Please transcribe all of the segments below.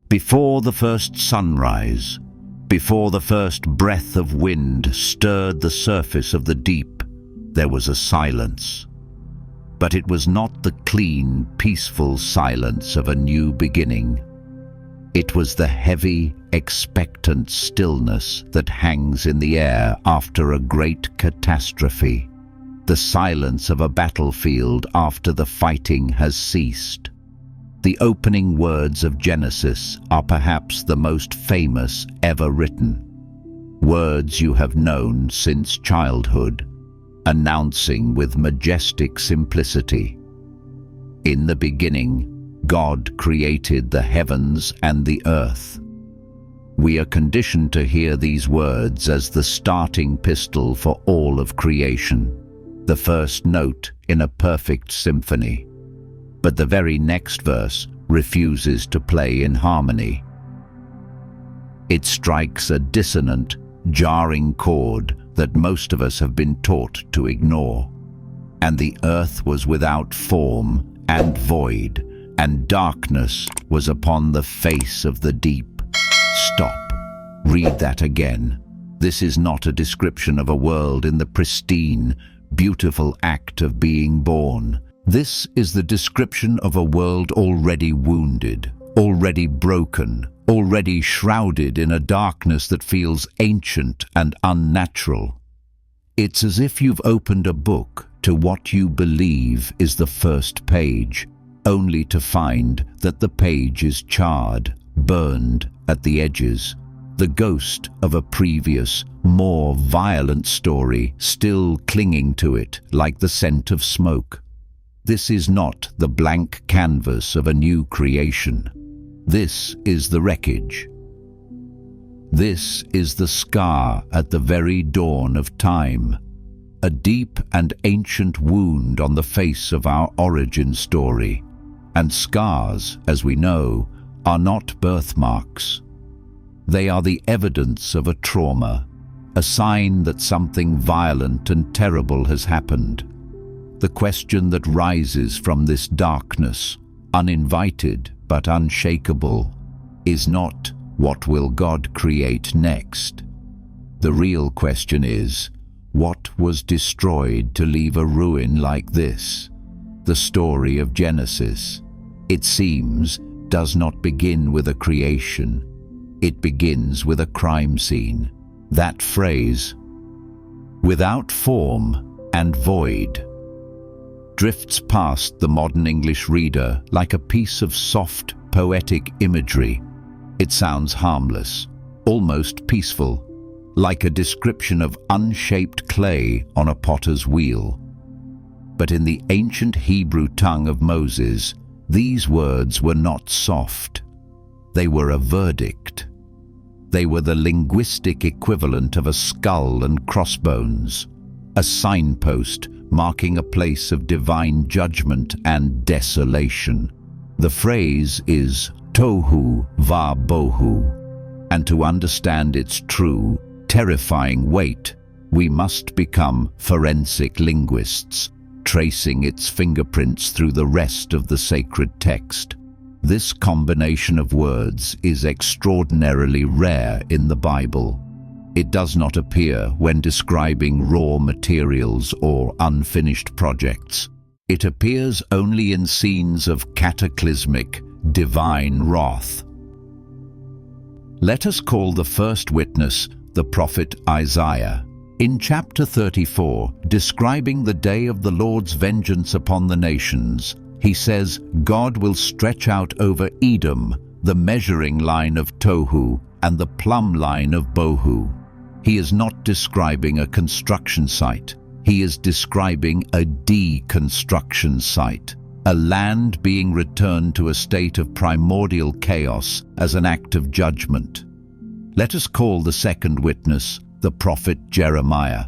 Before the first sunrise, before the first breath of wind stirred the surface of the deep, there was a silence. But it was not the clean, peaceful silence of a new beginning. It was the heavy, expectant stillness that hangs in the air after a great catastrophe, the silence of a battlefield after the fighting has ceased. The opening words of Genesis are perhaps the most famous ever written. Words you have known since childhood, announcing with majestic simplicity, "In the beginning, God created the heavens and the earth." We are conditioned to hear these words as the starting pistol for all of creation, the first note in a perfect symphony. But the very next verse refuses to play in harmony. It strikes a dissonant, jarring chord that most of us have been taught to ignore. "And the earth was without form and void, and darkness was upon the face of the deep." Stop. Read that again. This is not a description of a world in the pristine, beautiful act of being born. This is the description of a world already wounded, already broken, already shrouded in a darkness that feels ancient and unnatural. It's as if you've opened a book to what you believe is the first page, only to find that the page is charred, burned at the edges, the ghost of a previous, more violent story still clinging to it like the scent of smoke. This is not the blank canvas of a new creation. This is the wreckage. This is the scar at the very dawn of time, a deep and ancient wound on the face of our origin story. And scars, as we know, are not birthmarks. They are the evidence of a trauma, a sign that something violent and terrible has happened. The question that rises from this darkness, uninvited but unshakable, is not, what will God create next? The real question is, what was destroyed to leave a ruin like this? The story of Genesis, it seems, does not begin with a creation. It begins with a crime scene. That phrase, "without form and void," drifts past the modern English reader like a piece of soft, poetic imagery. It sounds harmless, almost peaceful, like a description of unshaped clay on a potter's wheel. But in the ancient Hebrew tongue of Moses, these words were not soft. They were a verdict. They were the linguistic equivalent of a skull and crossbones, a signpost marking a place of divine judgment and desolation. The phrase is Tohu, Va-Bohu, and to understand its true, terrifying weight, we must become forensic linguists, tracing its fingerprints through the rest of the sacred text. This combination of words is extraordinarily rare in the Bible. It does not appear when describing raw materials or unfinished projects. It appears only in scenes of cataclysmic, divine wrath. Let us call the first witness the prophet Isaiah. In chapter 34, describing the day of the Lord's vengeance upon the nations, he says, God will stretch out over Edom the measuring line of Tohu and the plumb line of Bohu. He is not describing a construction site. He is describing a deconstruction site, a land being returned to a state of primordial chaos as an act of judgment. Let us call the second witness the prophet Jeremiah.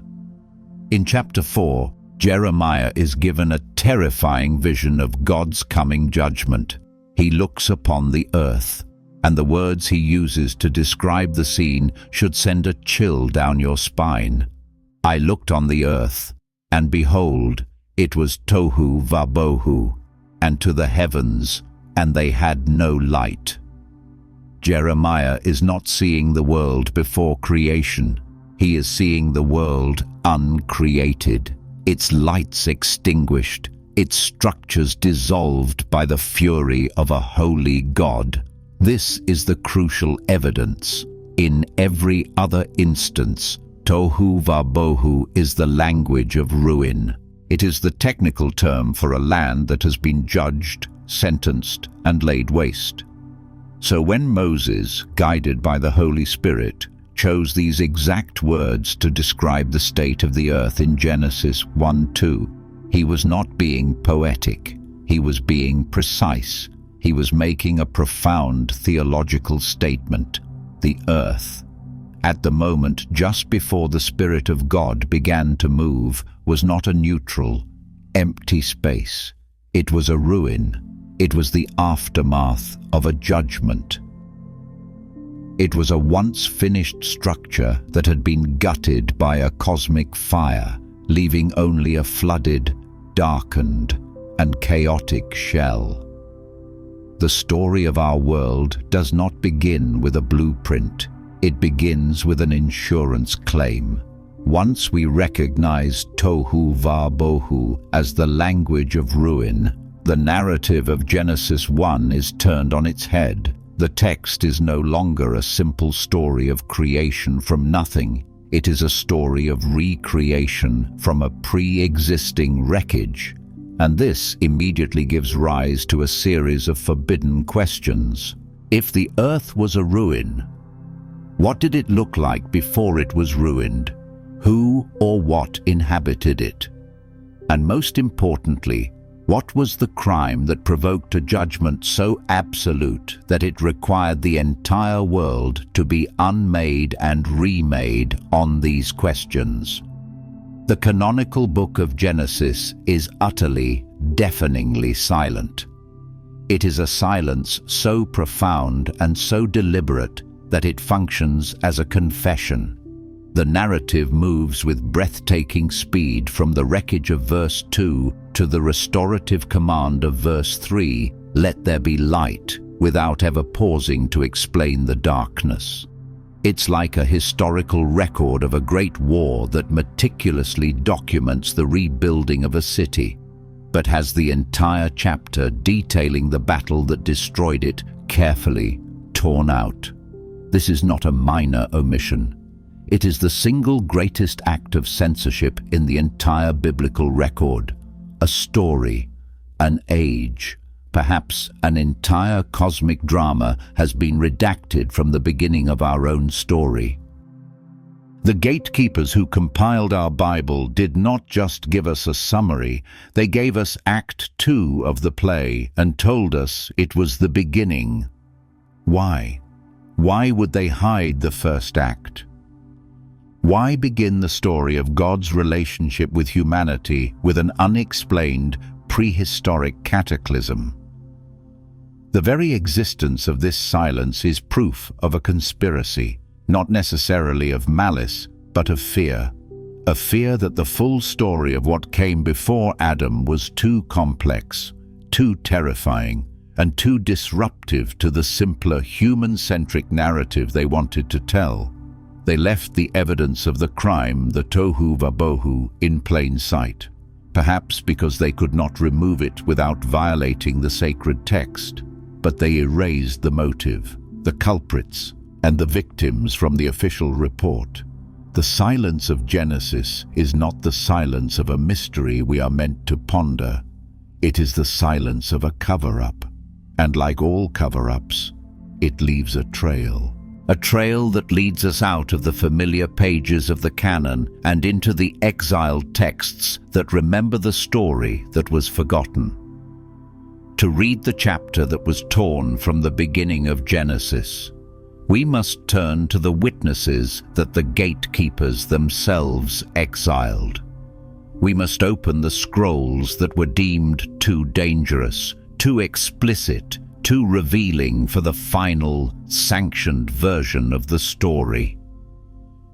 In chapter 4, Jeremiah is given a terrifying vision of God's coming judgment. He looks upon the earth, and the words he uses to describe the scene should send a chill down your spine. I looked on the earth, and behold, it was Tohu Va-Bohu, and to the heavens, and they had no light. Jeremiah is not seeing the world before creation. He is seeing the world uncreated, its lights extinguished, its structures dissolved by the fury of a holy God. This is the crucial evidence. In every other instance, Tohu Va-Bohu is the language of ruin. It is the technical term for a land that has been judged, sentenced, and laid waste. So when Moses, guided by the Holy Spirit, chose these exact words to describe the state of the earth in Genesis 1:2, he was not being poetic. He was being precise. He was making a profound theological statement. The earth, at the moment just before the Spirit of God began to move, was not a neutral, empty space. It was a ruin. It was the aftermath of a judgment. It was a once finished structure that had been gutted by a cosmic fire, leaving only a flooded, darkened, and chaotic shell. The story of our world does not begin with a blueprint. It begins with an insurance claim. Once we recognize Tohu Va-Bohu as the language of ruin, the narrative of Genesis 1 is turned on its head. The text is no longer a simple story of creation from nothing. It is a story of recreation from a pre-existing wreckage. And this immediately gives rise to a series of forbidden questions. If the earth was a ruin, what did it look like before it was ruined? Who or what inhabited it? And most importantly, what was the crime that provoked a judgment so absolute that it required the entire world to be unmade and remade on these questions? The canonical book of Genesis is utterly, deafeningly silent. It is a silence so profound and so deliberate that it functions as a confession. The narrative moves with breathtaking speed from the wreckage of verse 2 to the restorative command of verse 3, "Let there be light," without ever pausing to explain the darkness. It's like a historical record of a great war that meticulously documents the rebuilding of a city, but has the entire chapter detailing the battle that destroyed it carefully torn out. This is not a minor omission. It is the single greatest act of censorship in the entire biblical record. A story, an age, perhaps an entire cosmic drama has been redacted from the beginning of our own story. The gatekeepers who compiled our Bible did not just give us a summary, they gave us Act 2 of the play and told us it was the beginning. Why? Why would they hide the first act? Why begin the story of God's relationship with humanity with an unexplained, prehistoric cataclysm? The very existence of this silence is proof of a conspiracy, not necessarily of malice, but of fear. A fear that the full story of what came before Adam was too complex, too terrifying, and too disruptive to the simpler human-centric narrative they wanted to tell. They left the evidence of the crime, the Tohu Va-Bohu, in plain sight, perhaps because they could not remove it without violating the sacred text. But they erased the motive, the culprits, and the victims from the official report. The silence of Genesis is not the silence of a mystery we are meant to ponder. It is the silence of a cover-up. And like all cover-ups, it leaves a trail that leads us out of the familiar pages of the canon and into the exiled texts that remember the story that was forgotten. To read the chapter that was torn from the beginning of Genesis, we must turn to the witnesses that the gatekeepers themselves exiled. We must open the scrolls that were deemed too dangerous, too explicit, too revealing for the final, sanctioned version of the story.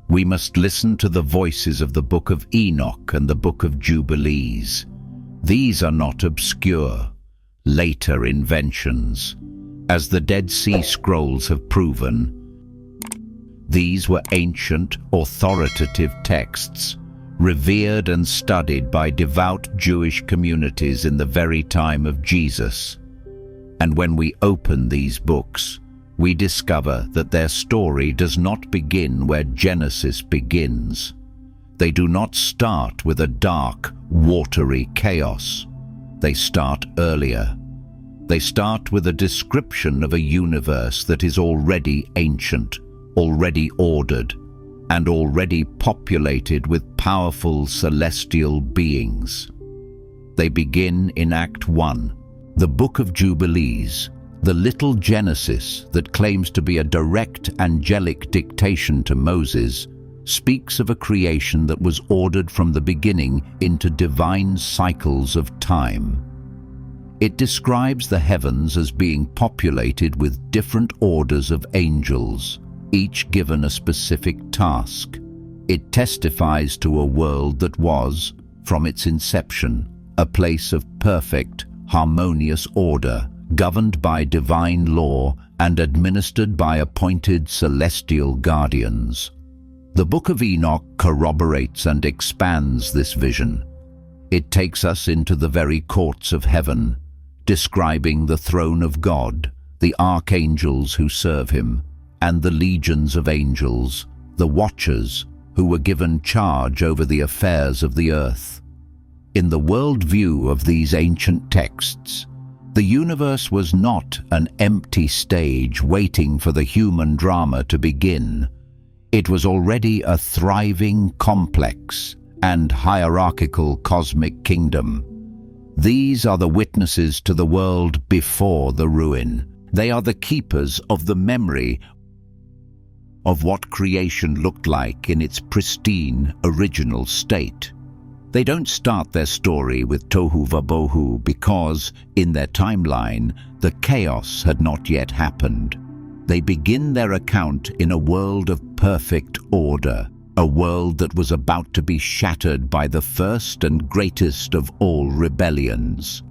We must listen to the voices of the Book of Enoch and the Book of Jubilees. These are not obscure, later inventions. As the Dead Sea Scrolls have proven, these were ancient, authoritative texts, revered and studied by devout Jewish communities in the very time of Jesus. And when we open these books, we discover that their story does not begin where Genesis begins. They do not start with a dark, watery chaos. They start earlier. They start with a description of a universe that is already ancient, already ordered, and already populated with powerful celestial beings. They begin in Act 1, the Book of Jubilees, the little Genesis that claims to be a direct angelic dictation to Moses, speaks of a creation that was ordered from the beginning into divine cycles of time. It describes the heavens as being populated with different orders of angels, each given a specific task. It testifies to a world that was, from its inception, a place of perfect, harmonious order, governed by divine law and administered by appointed celestial guardians. The Book of Enoch corroborates and expands this vision. It takes us into the very courts of heaven, describing the throne of God, the archangels who serve him, and the legions of angels, the watchers, who were given charge over the affairs of the earth. In the worldview of these ancient texts, the universe was not an empty stage waiting for the human drama to begin. It was already a thriving, complex, and hierarchical cosmic kingdom. These are the witnesses to the world before the ruin. They are the keepers of the memory of what creation looked like in its pristine, original state. They don't start their story with Tohu Va-Bohu because, in their timeline, the chaos had not yet happened. They begin their account in a world of perfect order, a world that was about to be shattered by the first and greatest of all rebellions.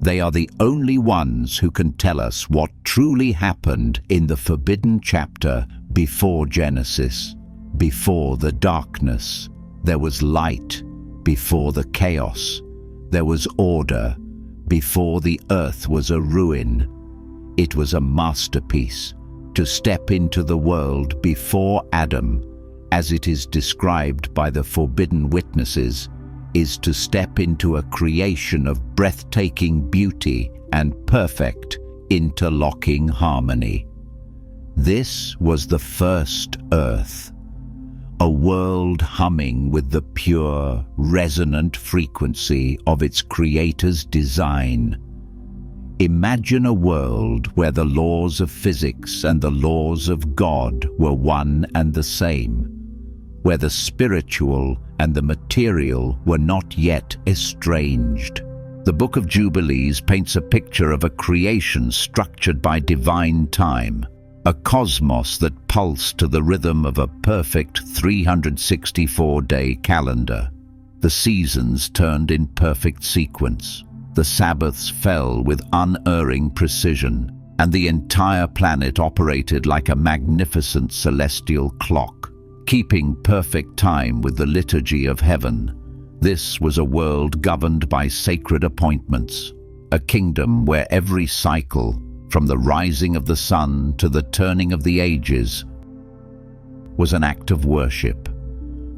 They are the only ones who can tell us what truly happened in the forbidden chapter before Genesis. Before the darkness, there was light. Before the chaos, there was order. Before the earth was a ruin. It was a masterpiece. To step into the world before Adam, as it is described by the forbidden witnesses, is to step into a creation of breathtaking beauty and perfect, interlocking harmony. This was the first earth, a world humming with the pure, resonant frequency of its creator's design. Imagine a world where the laws of physics and the laws of God were one and the same, where the spiritual and the material were not yet estranged. The Book of Jubilees paints a picture of a creation structured by divine time, a cosmos that pulsed to the rhythm of a perfect 364-day calendar. The seasons turned in perfect sequence. The Sabbaths fell with unerring precision, and the entire planet operated like a magnificent celestial clock, keeping perfect time with the liturgy of heaven. This was a world governed by sacred appointments, a kingdom where every cycle, from the rising of the sun to the turning of the ages, was an act of worship.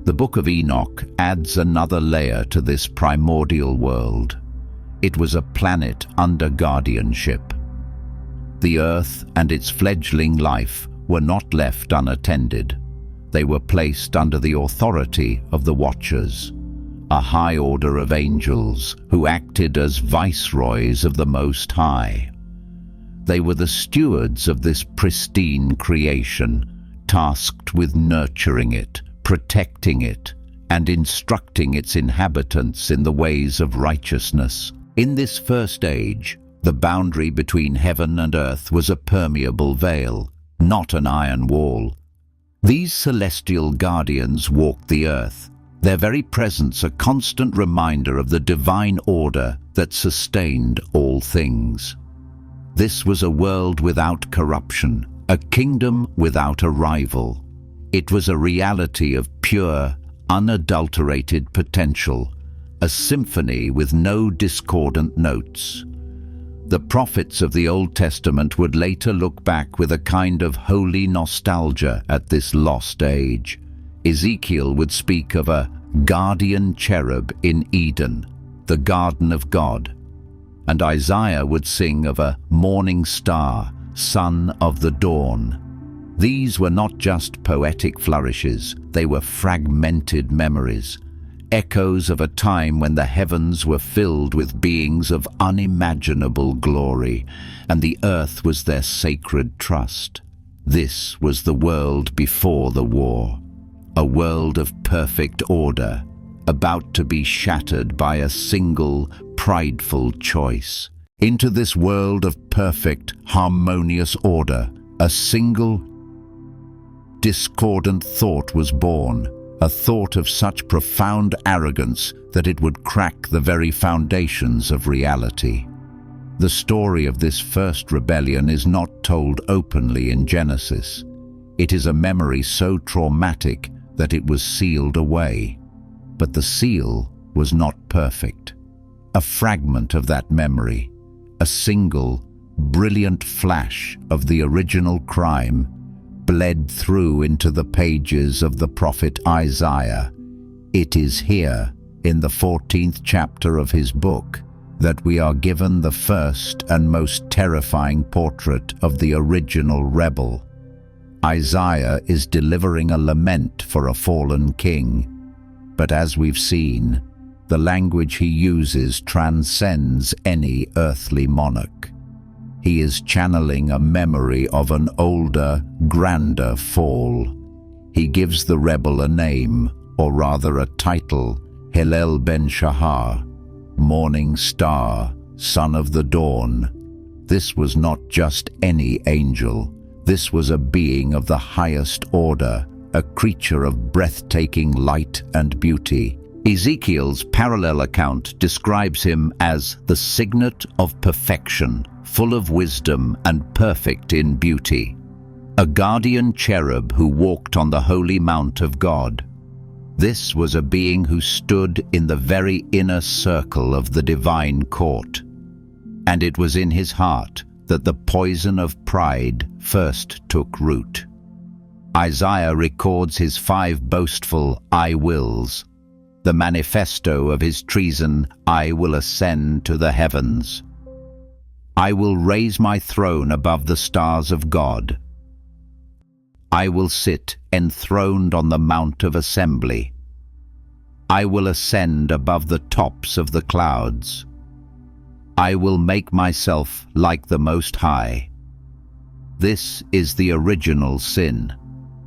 The Book of Enoch adds another layer to this primordial world. It was a planet under guardianship. The earth and its fledgling life were not left unattended. They were placed under the authority of the Watchers, a high order of angels who acted as viceroys of the Most High. They were the stewards of this pristine creation, tasked with nurturing it, protecting it, and instructing its inhabitants in the ways of righteousness. In this first age, the boundary between heaven and earth was a permeable veil, not an iron wall. These celestial guardians walked the earth, their very presence a constant reminder of the divine order that sustained all things. This was a world without corruption, a kingdom without a rival. It was a reality of pure, unadulterated potential, a symphony with no discordant notes. The prophets of the Old Testament would later look back with a kind of holy nostalgia at this lost age. Ezekiel would speak of a guardian cherub in Eden, the garden of God, and Isaiah would sing of a morning star, son of the dawn. These were not just poetic flourishes, they were fragmented memories, echoes of a time when the heavens were filled with beings of unimaginable glory, and the earth was their sacred trust. This was the world before the war, a world of perfect order, about to be shattered by a single, prideful choice. Into this world of perfect, harmonious order, a single, discordant thought was born, a thought of such profound arrogance that it would crack the very foundations of reality. The story of this first rebellion is not told openly in Genesis. It is a memory so traumatic that it was sealed away. But the seal was not perfect. A fragment of that memory, a single, brilliant flash of the original crime, bled through into the pages of the prophet Isaiah. It is here, in the 14th chapter of his book, that we are given the first and most terrifying portrait of the original rebel. Isaiah is delivering a lament for a fallen king, but as we've seen, the language he uses transcends any earthly monarch. He is channeling a memory of an older, grander fall. He gives the rebel a name, or rather a title, Hillel ben Shahar, morning star, son of the dawn. This was not just any angel. This was a being of the highest order, a creature of breathtaking light and beauty. Ezekiel's parallel account describes him as the signet of perfection, full of wisdom and perfect in beauty, a guardian cherub who walked on the holy mount of God. This was a being who stood in the very inner circle of the divine court, and it was in his heart that the poison of pride first took root. Isaiah records his 5 boastful I wills, the manifesto of his treason. I will ascend to the heavens. I will raise my throne above the stars of God. I will sit enthroned on the mount of assembly. I will ascend above the tops of the clouds. I will make myself like the Most High. This is the original sin,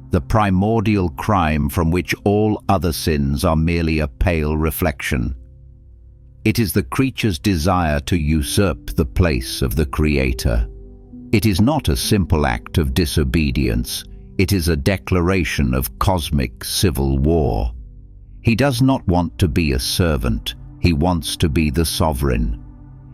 the primordial crime from which all other sins are merely a pale reflection. It is the creature's desire to usurp the place of the Creator. It is not a simple act of disobedience. It is a declaration of cosmic civil war. He does not want to be a servant. He wants to be the sovereign.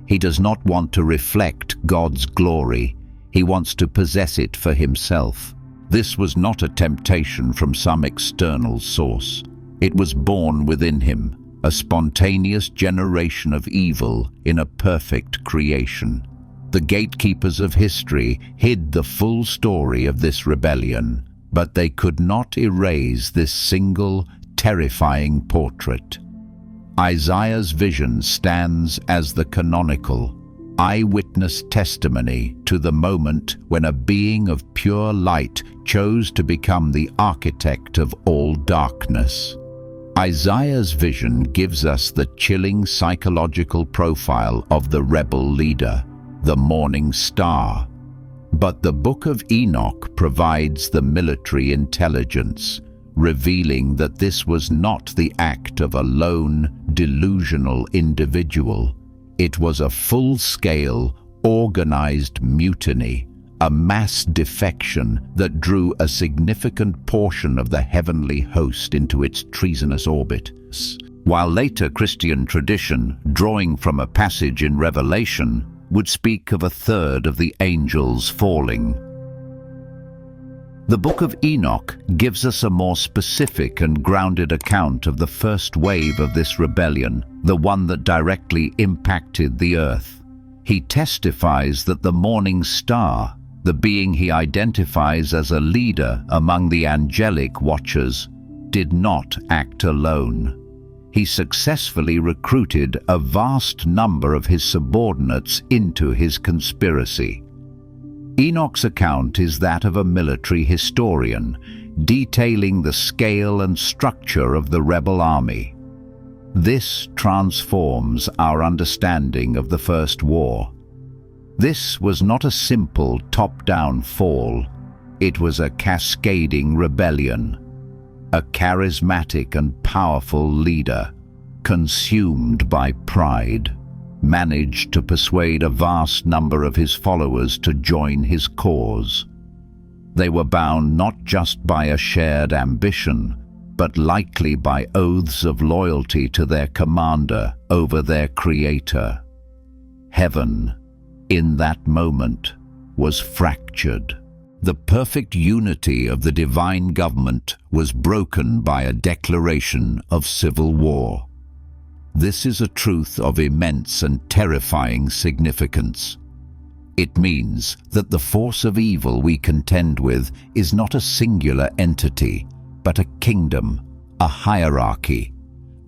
He does not want to reflect God's glory. He wants to possess it for himself. This was not a temptation from some external source. It was born within him, a spontaneous generation of evil in a perfect creation. The gatekeepers of history hid the full story of this rebellion, but they could not erase this single, terrifying portrait. Isaiah's vision stands as the canonical, eyewitness testimony to the moment when a being of pure light chose to become the architect of all darkness. Isaiah's vision gives us the chilling psychological profile of the rebel leader, the morning star. But the Book of Enoch provides the military intelligence, revealing that this was not the act of a lone, delusional individual. It was a full-scale, organized mutiny, a mass defection that drew a significant portion of the heavenly host into its treasonous orbit. While later Christian tradition, drawing from a passage in Revelation, would speak of a third of the angels falling. The Book of Enoch gives us a more specific and grounded account of the first wave of this rebellion, the one that directly impacted the earth. He testifies that the morning star, the being he identifies as a leader among the angelic watchers, did not act alone. He successfully recruited a vast number of his subordinates into his conspiracy. Enoch's account is that of a military historian, detailing the scale and structure of the rebel army. This transforms our understanding of the First War. This was not a simple top-down fall. It was a cascading rebellion. A charismatic and powerful leader, consumed by pride, managed to persuade a vast number of his followers to join his cause. They were bound not just by a shared ambition, but likely by oaths of loyalty to their commander over their creator. Heaven, in that moment, was fractured. The perfect unity of the divine government was broken by a declaration of civil war. This is a truth of immense and terrifying significance. It means that the force of evil we contend with is not a singular entity, but a kingdom, a hierarchy,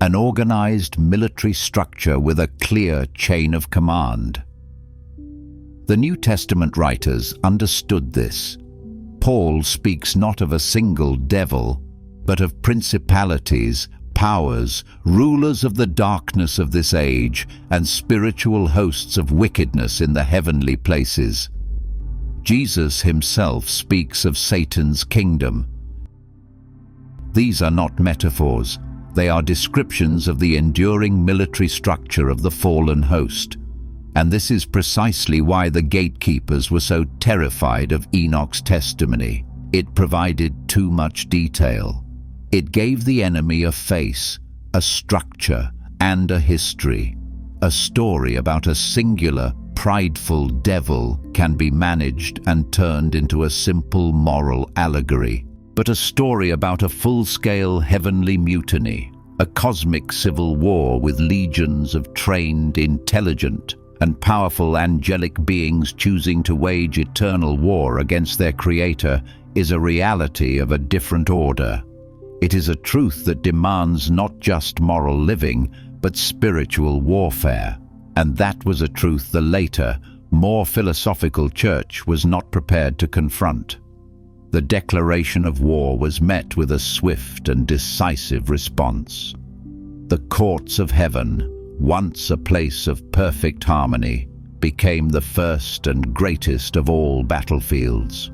an organized military structure with a clear chain of command. The New Testament writers understood this. Paul speaks not of a single devil, but of principalities, powers, rulers of the darkness of this age, and spiritual hosts of wickedness in the heavenly places. Jesus himself speaks of Satan's kingdom. These are not metaphors. They are descriptions of the enduring military structure of the fallen host. And this is precisely why the gatekeepers were so terrified of Enoch's testimony. It provided too much detail. It gave the enemy a face, a structure, and a history. A story about a singular, prideful devil can be managed and turned into a simple moral allegory. But a story about a full-scale heavenly mutiny, a cosmic civil war with legions of trained, intelligent, and powerful angelic beings choosing to wage eternal war against their creator, is a reality of a different order. It is a truth that demands not just moral living, but spiritual warfare. And that was a truth the later, more philosophical church was not prepared to confront. The declaration of war was met with a swift and decisive response. The courts of heaven, once a place of perfect harmony, became the first and greatest of all battlefields.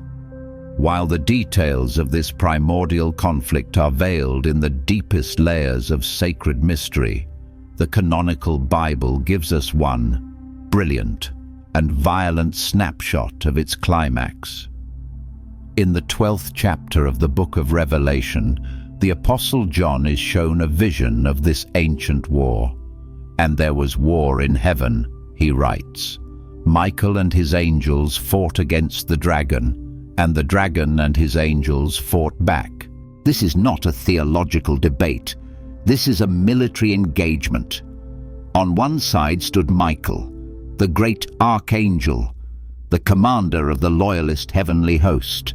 While the details of this primordial conflict are veiled in the deepest layers of sacred mystery, the canonical Bible gives us one brilliant and violent snapshot of its climax. In the 12th chapter of the Book of Revelation, the Apostle John is shown a vision of this ancient war. "And there was war in heaven," he writes. "Michael and his angels fought against the dragon, and the dragon and his angels fought back." This is not a theological debate. This is a military engagement. On one side stood Michael, the great archangel, the commander of the loyalist heavenly host.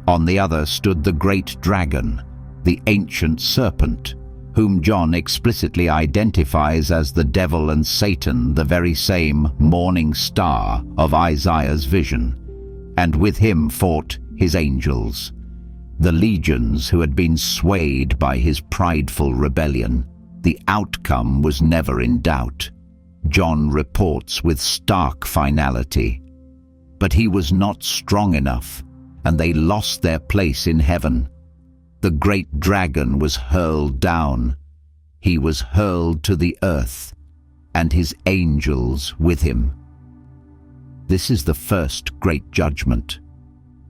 On the other stood the great dragon, the ancient serpent, whom John explicitly identifies as the devil and Satan, the very same morning star of Isaiah's vision. And with him fought his angels, the legions who had been swayed by his prideful rebellion. The outcome was never in doubt. John reports with stark finality. But he was not strong enough, and they lost their place in heaven. The great dragon was hurled down. He was hurled to the earth, and his angels with him. This is the first great judgment,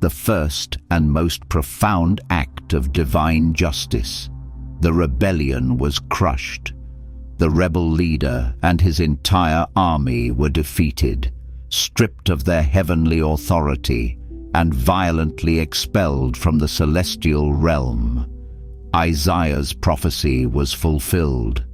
the first and most profound act of divine justice. The rebellion was crushed. The rebel leader and his entire army were defeated, stripped of their heavenly authority, and violently expelled from the celestial realm. Isaiah's prophecy was fulfilled.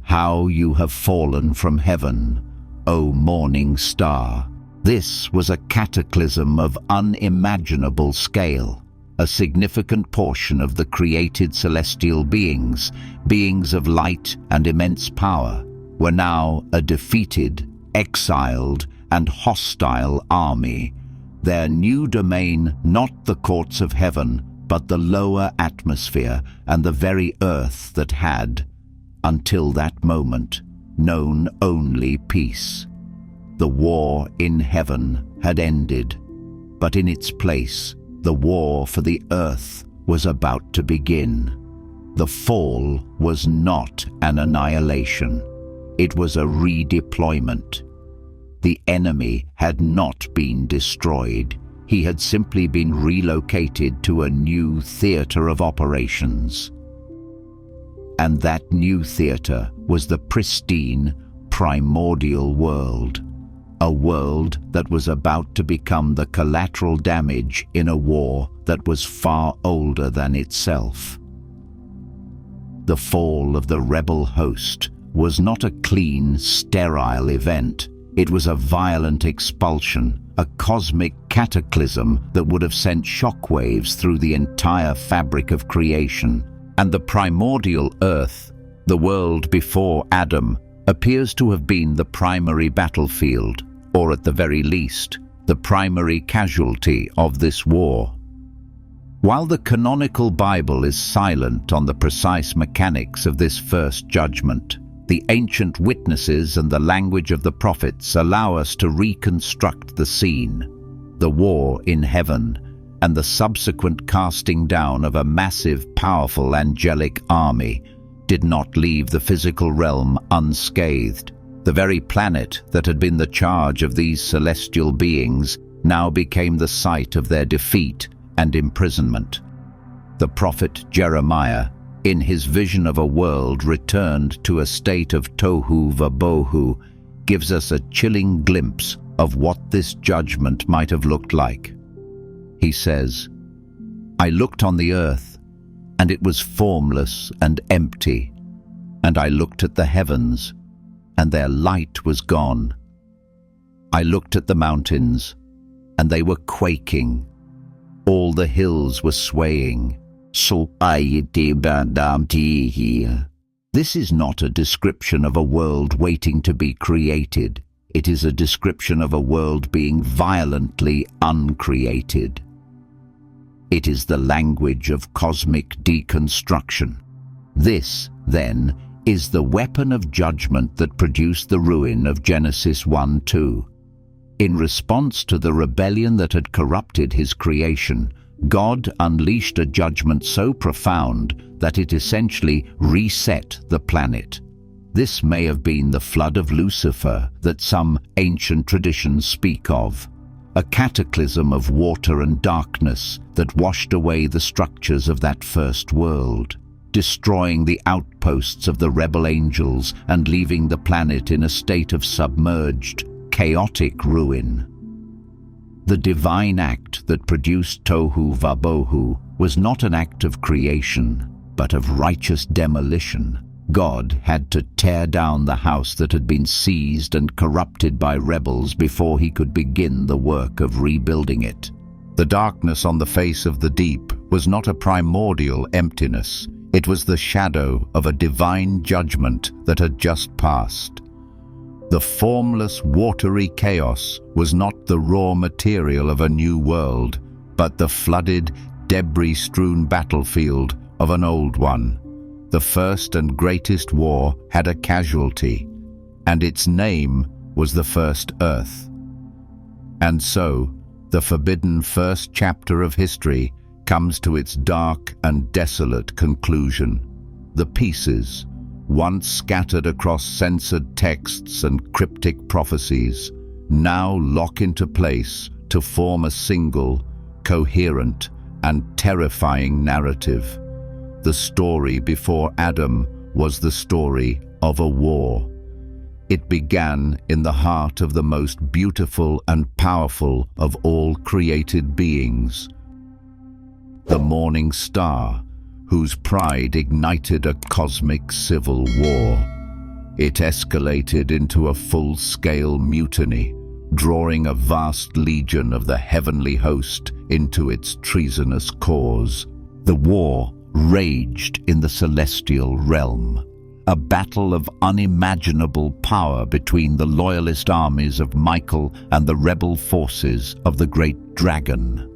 How you have fallen from heaven, O morning star! This was a cataclysm of unimaginable scale. A significant portion of the created celestial beings, beings of light and immense power, were now a defeated, exiled, and hostile army. Their new domain not the courts of heaven, but the lower atmosphere and the very earth that had, until that moment, known only peace. The war in heaven had ended, but in its place, the war for the earth was about to begin. The fall was not an annihilation. It was a redeployment. The enemy had not been destroyed. He had simply been relocated to a new theater of operations. And that new theater was the pristine, primordial world. A world that was about to become the collateral damage in a war that was far older than itself. The fall of the rebel host was not a clean, sterile event. It was a violent expulsion, a cosmic cataclysm that would have sent shockwaves through the entire fabric of creation. And the primordial earth, the world before Adam, appears to have been the primary battlefield, or at the very least, the primary casualty of this war. While the canonical Bible is silent on the precise mechanics of this first judgment, the ancient witnesses and the language of the prophets allow us to reconstruct the scene. The war in heaven and the subsequent casting down of a massive, powerful angelic army did not leave the physical realm unscathed. The very planet that had been the charge of these celestial beings now became the site of their defeat and imprisonment. The prophet Jeremiah, in his vision of a world returned to a state of Tohu Va-Bohu, gives us a chilling glimpse of what this judgment might have looked like. He says, "I looked on the earth, and it was formless and empty, and I looked at the heavens, and their light was gone. I looked at the mountains, and they were quaking. All the hills were swaying. This is not a description of a world waiting to be created. It is a description of a world being violently uncreated. It is the language of cosmic deconstruction. This, then, is the weapon of judgment that produced the ruin of Genesis 1:2. In response to the rebellion that had corrupted his creation, God unleashed a judgment so profound that it essentially reset the planet. This may have been the flood of Lucifer that some ancient traditions speak of, a cataclysm of water and darkness that washed away the structures of that first world, destroying the outposts of the rebel angels and leaving the planet in a state of submerged, chaotic ruin. The divine act that produced Tohu Va-Bohu was not an act of creation, but of righteous demolition. God had to tear down the house that had been seized and corrupted by rebels before he could begin the work of rebuilding it. The darkness on the face of the deep was not a primordial emptiness. It was the shadow of a divine judgment that had just passed. The formless, watery chaos was not the raw material of a new world, but the flooded, debris-strewn battlefield of an old one. The first and greatest war had a casualty, and its name was the first earth. And so, the forbidden first chapter of history comes to its dark and desolate conclusion. The pieces, once scattered across censored texts and cryptic prophecies, now lock into place to form a single, coherent, and terrifying narrative. The story before Adam was the story of a war. It began in the heart of the most beautiful and powerful of all created beings, the morning star, whose pride ignited a cosmic civil war. It escalated into a full-scale mutiny, drawing a vast legion of the heavenly host into its treasonous cause. The war raged in the celestial realm, a battle of unimaginable power between the loyalist armies of Michael and the rebel forces of the great dragon.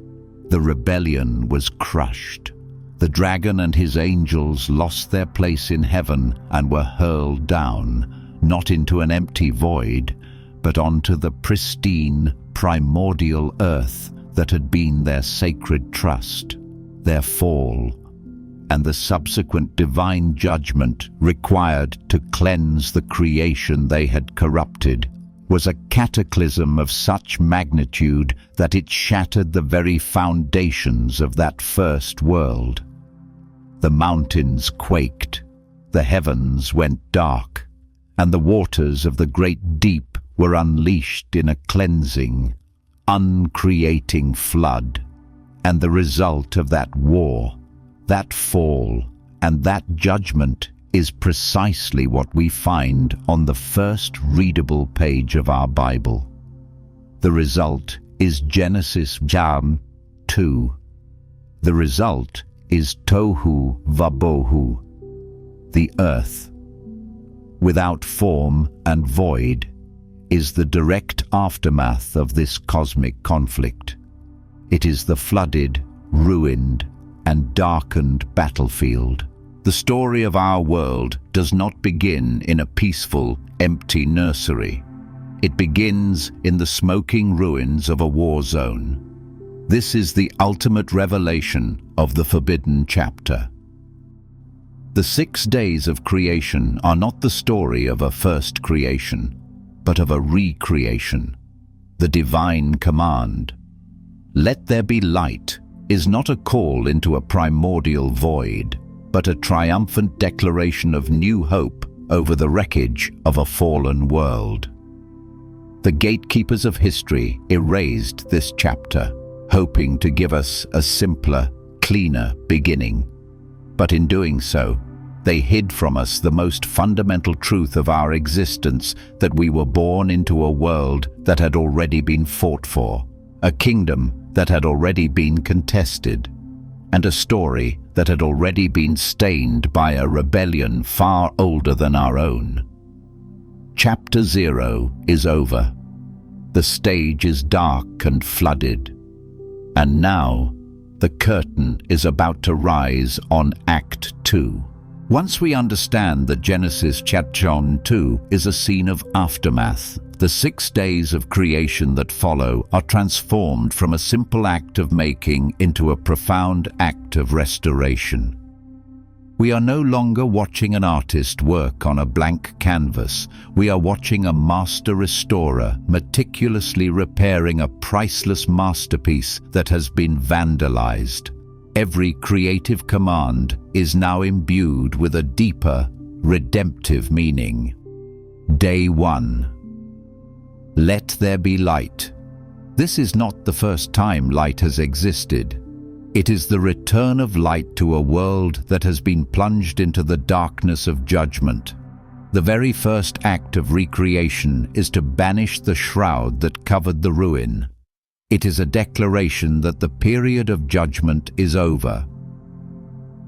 The rebellion was crushed. The dragon and his angels lost their place in heaven and were hurled down, not into an empty void, but onto the pristine, primordial earth that had been their sacred trust. Their fall and the subsequent divine judgment required to cleanse the creation they had corrupted was a cataclysm of such magnitude that it shattered the very foundations of that first world. The mountains quaked, the heavens went dark, and the waters of the great deep were unleashed in a cleansing, uncreating flood. And the result of that war, that fall, and that judgment is precisely what we find on the first readable page of our Bible. The result is Genesis chapter 2. The result is Tohu Va-Bohu, the earth, without form and void, is the direct aftermath of this cosmic conflict. It is the flooded, ruined, and darkened battlefield. The story of our world does not begin in a peaceful, empty nursery. It begins in the smoking ruins of a war zone. This is the ultimate revelation of the forbidden chapter. The 6 days of creation are not the story of a first creation, but of a recreation. The divine command, "Let there be light," is not a call into a primordial void, but a triumphant declaration of new hope over the wreckage of a fallen world. The gatekeepers of history erased this chapter, hoping to give us a simpler, cleaner beginning. But in doing so, they hid from us the most fundamental truth of our existence, that we were born into a world that had already been fought for, a kingdom that had already been contested, and a story that had already been stained by a rebellion far older than our own. Chapter 0 is over. The stage is dark and flooded. And now, the curtain is about to rise on Act 2. Once we understand that Genesis chapter 2 is a scene of aftermath, the 6 days of creation that follow are transformed from a simple act of making into a profound act of restoration. We are no longer watching an artist work on a blank canvas. We are watching a master restorer meticulously repairing a priceless masterpiece that has been vandalized. Every creative command is now imbued with a deeper, redemptive meaning. Day 1. Let there be light. This is not the first time light has existed. It is the return of light to a world that has been plunged into the darkness of judgment. The very first act of recreation is to banish the shroud that covered the ruin. It is a declaration that the period of judgment is over,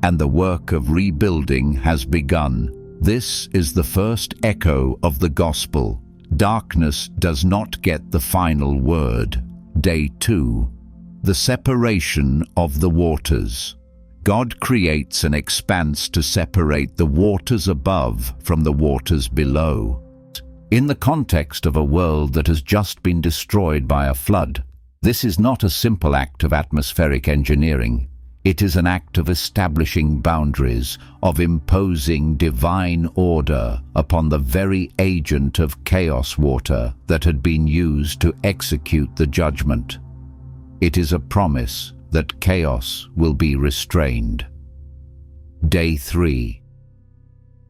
and the work of rebuilding has begun. This is the first echo of the gospel. Darkness does not get the final word. Day 2. The separation of the waters. God creates an expanse to separate the waters above from the waters below. In the context of a world that has just been destroyed by a flood, this is not a simple act of atmospheric engineering. It is an act of establishing boundaries, of imposing divine order upon the very agent of chaos water that had been used to execute the judgment. It is a promise that chaos will be restrained. Day 3.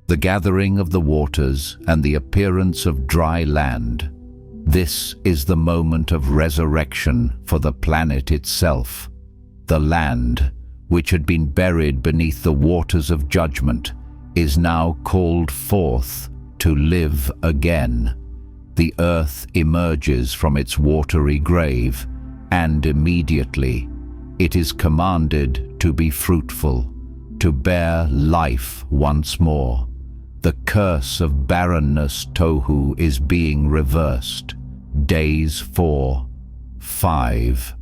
the gathering of the waters and the appearance of dry land. This is the moment of resurrection for the planet itself. The land, which had been buried beneath the waters of judgment, is now called forth to live again. The earth emerges from its watery grave, and immediately it is commanded to be fruitful, to bear life once more. The curse of barrenness, Tohu, is being reversed. Days 4, 5,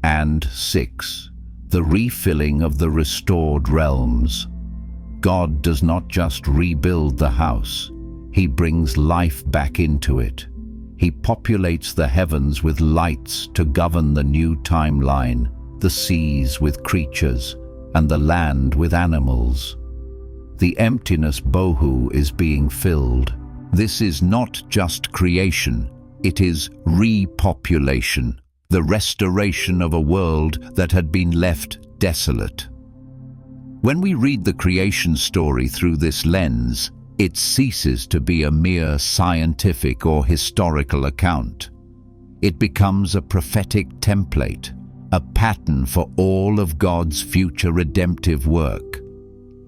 and 6. The refilling of the restored realms. God does not just rebuild the house, He brings life back into it. He populates the heavens with lights to govern the new timeline, the seas with creatures, and the land with animals. The emptiness, Bohu, is being filled. This is not just creation, it is repopulation, the restoration of a world that had been left desolate. When we read the creation story through this lens, it ceases to be a mere scientific or historical account. It becomes a prophetic template, a pattern for all of God's future redemptive work.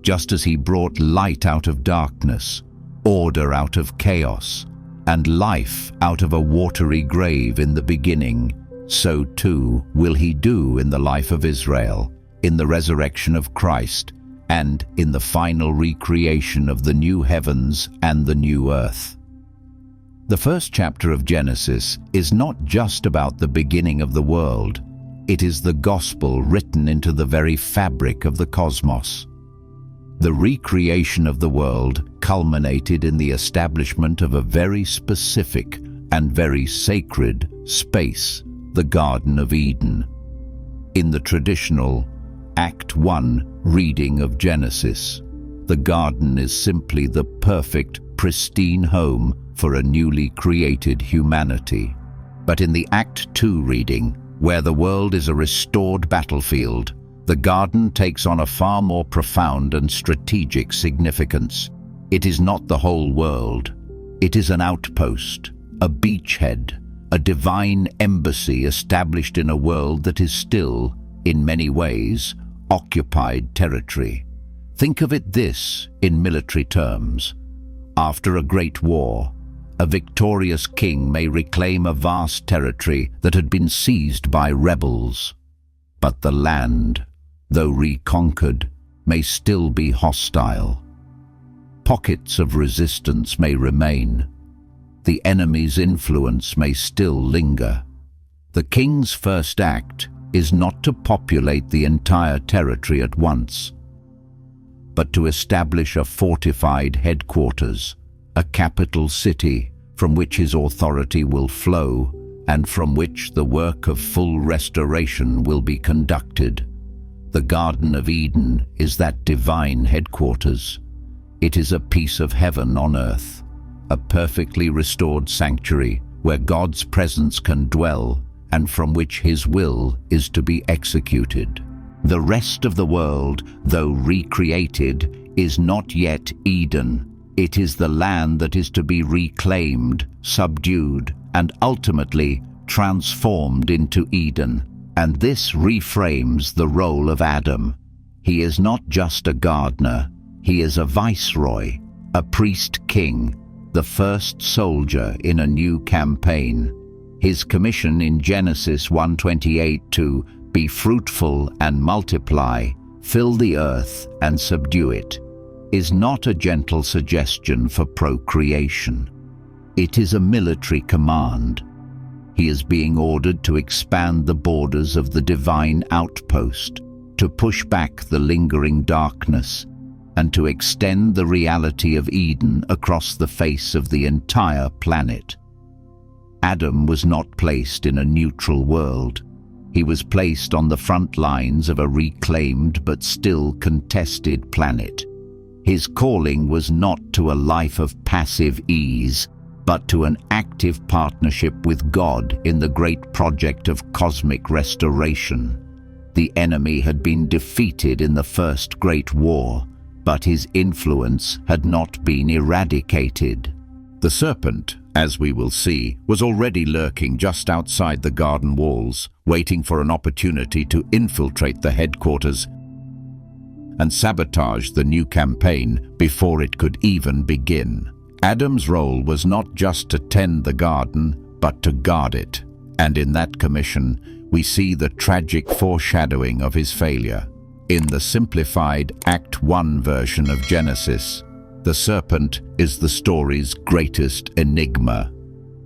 Just as He brought light out of darkness, order out of chaos, and life out of a watery grave in the beginning, so too will He do in the life of Israel, in the resurrection of Christ, and in the final recreation of the new heavens and the new earth. The first chapter of Genesis is not just about the beginning of the world. It is the gospel written into the very fabric of the cosmos. The recreation of the world culminated in the establishment of a very specific and very sacred space, the Garden of Eden. In the traditional Act 1 reading of Genesis, the garden is simply the perfect, pristine home for a newly created humanity. But in the Act 2 reading, where the world is a restored battlefield, the garden takes on a far more profound and strategic significance. It is not the whole world. It is an outpost, a beachhead, a divine embassy established in a world that is still, in many ways, occupied territory. Think of it this in military terms. After a great war, a victorious king may reclaim a vast territory that had been seized by rebels. But the land, though reconquered, may still be hostile. Pockets of resistance may remain. The enemy's influence may still linger. The king's first act is not to populate the entire territory at once, but to establish a fortified headquarters, a capital city from which his authority will flow and from which the work of full restoration will be conducted. The Garden of Eden is that divine headquarters. It is a piece of heaven on earth, a perfectly restored sanctuary where God's presence can dwell and from which His will is to be executed. The rest of the world, though recreated, is not yet Eden. It is the land that is to be reclaimed, subdued, and ultimately transformed into Eden. And this reframes the role of Adam. He is not just a gardener, he is a viceroy, a priest-king, the first soldier in a new campaign. His commission in Genesis 1:28 to be fruitful and multiply, fill the earth and subdue it, is not a gentle suggestion for procreation. It is a military command. He is being ordered to expand the borders of the divine outpost, to push back the lingering darkness, and to extend the reality of Eden across the face of the entire planet. Adam was not placed in a neutral world. He was placed on the front lines of a reclaimed but still contested planet. His calling was not to a life of passive ease, but to an active partnership with God in the great project of cosmic restoration. The enemy had been defeated in the First Great War, but his influence had not been eradicated. The serpent, as we will see, was already lurking just outside the garden walls, waiting for an opportunity to infiltrate the headquarters and sabotage the new campaign before it could even begin. Adam's role was not just to tend the garden, but to guard it. And in that commission, we see the tragic foreshadowing of his failure. In the simplified Act 1 version of Genesis, the serpent is the story's greatest enigma.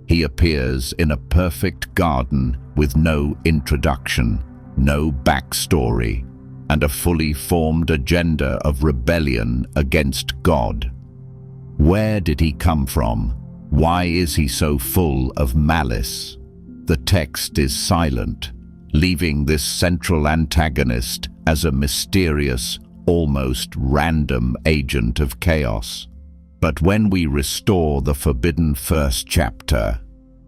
He appears in a perfect garden with no introduction, no backstory, and a fully formed agenda of rebellion against God. Where did he come from? Why is he so full of malice? The text is silent, leaving this central antagonist as a mysterious, almost random agent of chaos. But when we restore the forbidden first chapter,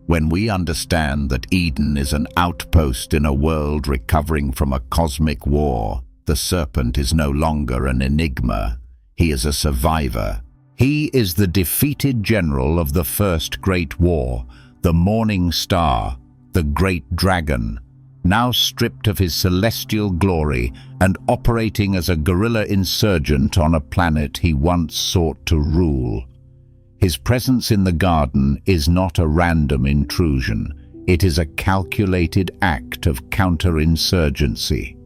when we understand that Eden is an outpost in a world recovering from a cosmic war, the serpent is no longer an enigma. He is a survivor. He is the defeated general of the first great war, the morning star, the great dragon, now stripped of his celestial glory and operating as a guerrilla insurgent on a planet he once sought to rule. His presence in the garden is not a random intrusion. It is a calculated act of counterinsurgency.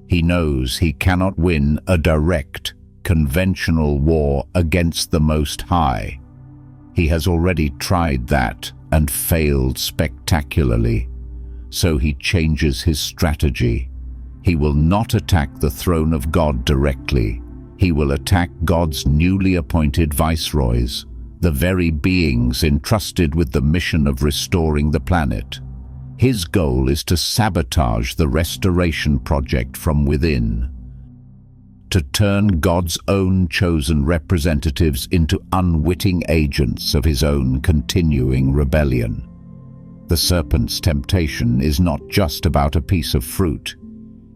He knows he cannot win a direct, conventional war against the Most High. He has already tried that and failed spectacularly. So he changes his strategy. He will not attack the throne of God directly. He will attack God's newly appointed viceroys, the very beings entrusted with the mission of restoring the planet. His goal is to sabotage the restoration project from within, to turn God's own chosen representatives into unwitting agents of his own continuing rebellion. The serpent's temptation is not just about a piece of fruit.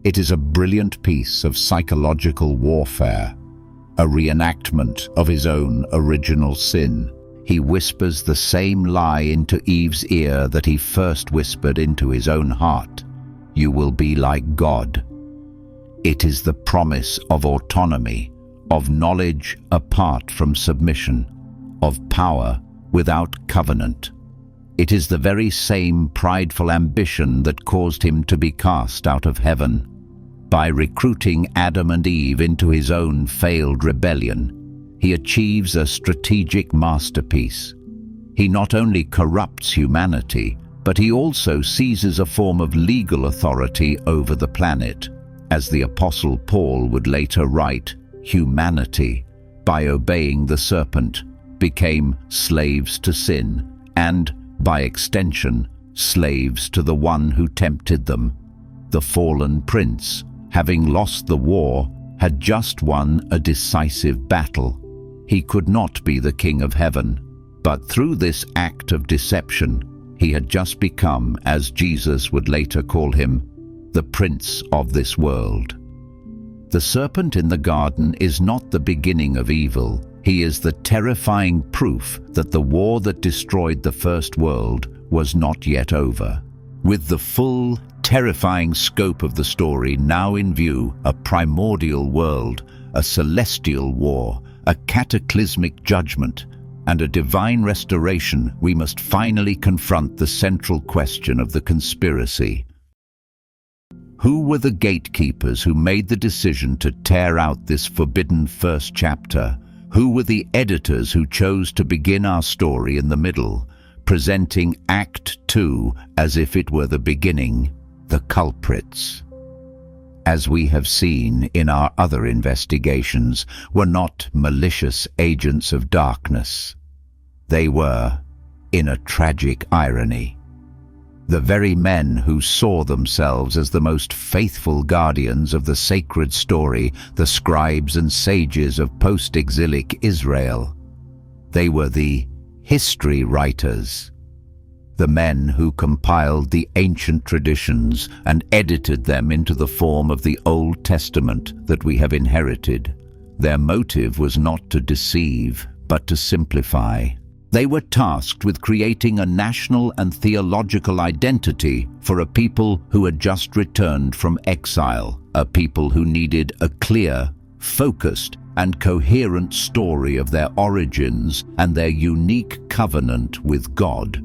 It is a brilliant piece of psychological warfare, a reenactment of his own original sin. He whispers the same lie into Eve's ear that he first whispered into his own heart. You will be like God. It is the promise of autonomy, of knowledge apart from submission, of power without covenant. It is the very same prideful ambition that caused him to be cast out of heaven. By recruiting Adam and Eve into his own failed rebellion, he achieves a strategic masterpiece. He not only corrupts humanity, but he also seizes a form of legal authority over the planet. As the Apostle Paul would later write, humanity, by obeying the serpent, became slaves to sin and, by extension, slaves to the one who tempted them. The fallen prince, having lost the war, had just won a decisive battle. He could not be the king of heaven, but through this act of deception, he had just become, as Jesus would later call him, the prince of this world. The serpent in the garden is not the beginning of evil. He is the terrifying proof that the war that destroyed the first world was not yet over. With the full, terrifying scope of the story now in view, a primordial world, a celestial war, a cataclysmic judgment, and a divine restoration, we must finally confront the central question of the conspiracy. Who were the gatekeepers who made the decision to tear out this forbidden first chapter? Who were the editors who chose to begin our story in the middle, presenting Act 2 as if it were the beginning? The culprits, as we have seen in our other investigations, were not malicious agents of darkness. They were, in a tragic irony, the very men who saw themselves as the most faithful guardians of the sacred story, the scribes and sages of post-exilic Israel. They were the history writers, the men who compiled the ancient traditions and edited them into the form of the Old Testament that we have inherited. Their motive was not to deceive, but to simplify. They were tasked with creating a national and theological identity for a people who had just returned from exile, a people who needed a clear, focused, and coherent story of their origins and their unique covenant with God.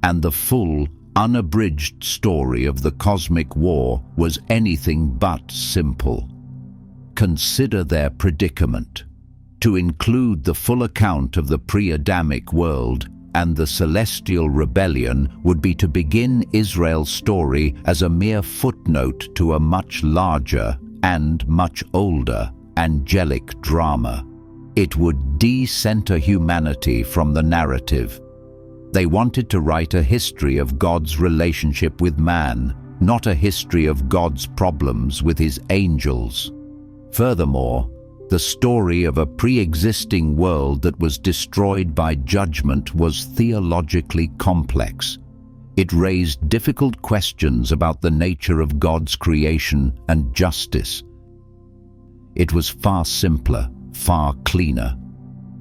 And the full, unabridged story of the cosmic war was anything but simple. Consider their predicament. To include the full account of the pre-Adamic world and the celestial rebellion would be to begin Israel's story as a mere footnote to a much larger and much older angelic drama. It would de-center humanity from the narrative. They wanted to write a history of God's relationship with man, not a history of God's problems with his angels. Furthermore, the story of a pre-existing world that was destroyed by judgment was theologically complex. It raised difficult questions about the nature of God's creation and justice. It was far simpler, far cleaner,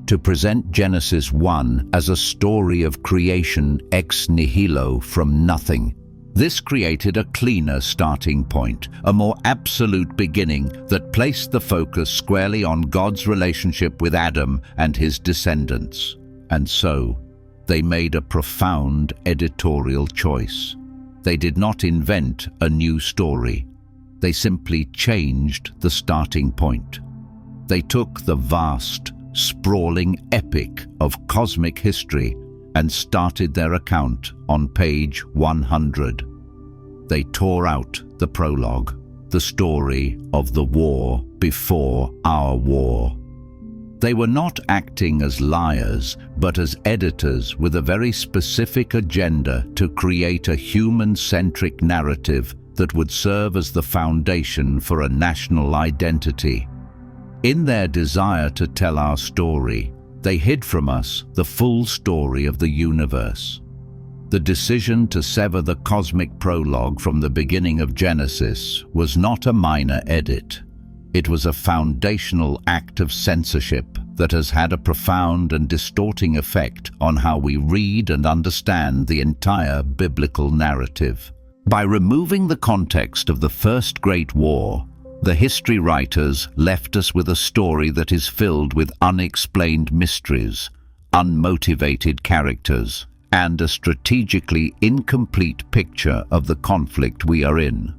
to present Genesis 1 as a story of creation ex nihilo from nothing. This created a cleaner starting point, a more absolute beginning that placed the focus squarely on God's relationship with Adam and his descendants. And so, they made a profound editorial choice. They did not invent a new story. They simply changed the starting point. They took the vast, sprawling epic of cosmic history and started their account on page 100. They tore out the prologue, the story of the war before our war. They were not acting as liars, but as editors with a very specific agenda to create a human-centric narrative that would serve as the foundation for a national identity. In their desire to tell our story, they hid from us the full story of the universe. The decision to sever the cosmic prologue from the beginning of Genesis was not a minor edit. It was a foundational act of censorship that has had a profound and distorting effect on how we read and understand the entire biblical narrative. By removing the context of the First Great War, the history writers left us with a story that is filled with unexplained mysteries, unmotivated characters, and a strategically incomplete picture of the conflict we are in.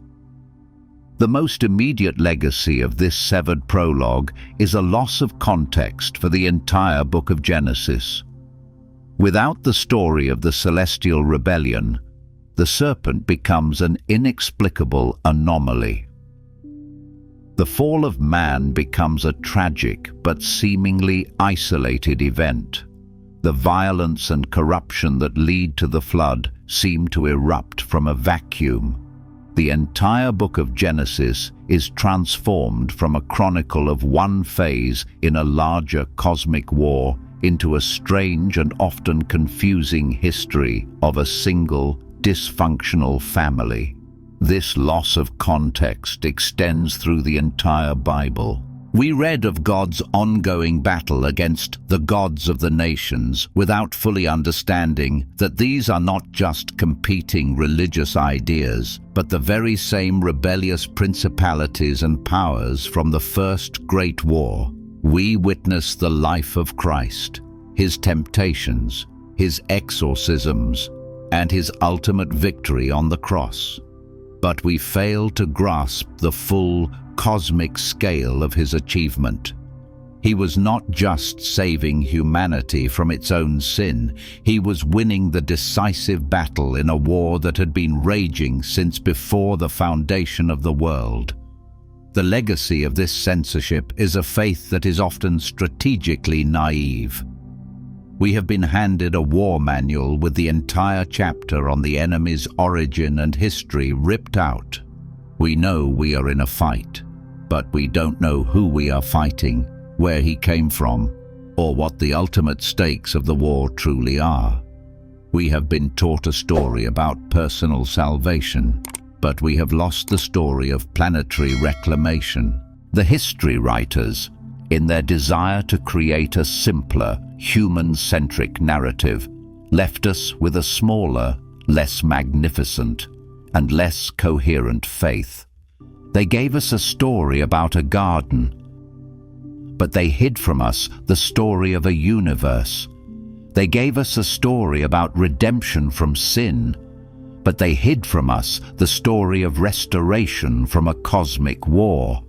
The most immediate legacy of this severed prologue is a loss of context for the entire book of Genesis. Without the story of the celestial rebellion, the serpent becomes an inexplicable anomaly. The fall of man becomes a tragic but seemingly isolated event. The violence and corruption that lead to the flood seem to erupt from a vacuum. The entire book of Genesis is transformed from a chronicle of one phase in a larger cosmic war into a strange and often confusing history of a single, dysfunctional family. This loss of context extends through the entire Bible. We read of God's ongoing battle against the gods of the nations without fully understanding that these are not just competing religious ideas, but the very same rebellious principalities and powers from the First Great War. We witness the life of Christ, his temptations, his exorcisms, and his ultimate victory on the cross. But we fail to grasp the full cosmic scale of his achievement. He was not just saving humanity from its own sin, he was winning the decisive battle in a war that had been raging since before the foundation of the world. The legacy of this censorship is a faith that is often strategically naive. We have been handed a war manual with the entire chapter on the enemy's origin and history ripped out. We know we are in a fight, but we don't know who we are fighting, where he came from, or what the ultimate stakes of the war truly are. We have been taught a story about personal salvation, but we have lost the story of planetary reclamation. The history writers, in their desire to create a simpler, human-centric narrative, left us with a smaller, less magnificent, and less coherent faith. They gave us a story about a garden, but they hid from us the story of a universe. They gave us a story about redemption from sin, but they hid from us the story of restoration from a cosmic war.